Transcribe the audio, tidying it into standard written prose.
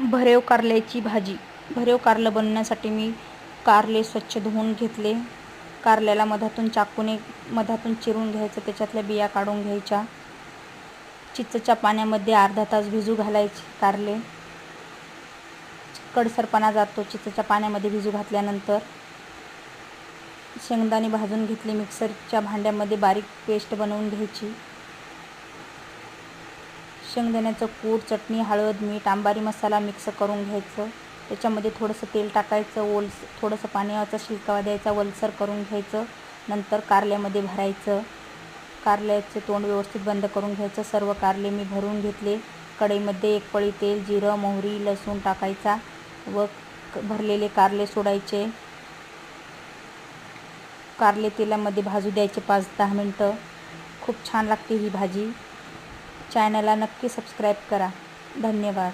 भरीव कारल्याची भाजी. भरीव कारलं बनवण्यासाठी मी कारले स्वच्छ धुवून घेतले. कारल्याला मधातून चिरून घ्यायचं, त्याच्यातल्या बिया काढून घ्यायच्या. चिंचेच्या पाण्यामध्ये अर्धा तास भिजू घालायचे कारले. कडसरपणा जातो चिंचेच्या पाण्यामध्ये भिजू घातल्यानंतर. शेंगदाणे भाजून घेतले, मिक्सरच्या भांड्यामध्ये बारीक पेस्ट बनवून घ्यायची. शेंगदाण्याचं कूट, चटणी, हळद, मीठ, अंबारी मसाला मिक्स करून घ्यायचं. त्याच्यामध्ये थोडंसं तेल टाकायचं, थोडंसं पाण्याचा शिलका द्यायचा, ओलसर करून घ्यायचं. नंतर कारल्यामध्ये भरायचं. कारल्याचे तोंड व्यवस्थित बंद करून घ्यायचं. सर्व कारले मी भरून घेतले. कढईमध्ये 1 पळी तेल, जिरं, मोहरी, लसूण टाकायचा व भरलेले कारले सोडायचे. कारले तेलामध्ये भाजू द्यायचे 5-10 मिनटं. खूप छान लागते ही भाजी. चॅनलला नक्की सबस्क्राईब करा. धन्यवाद.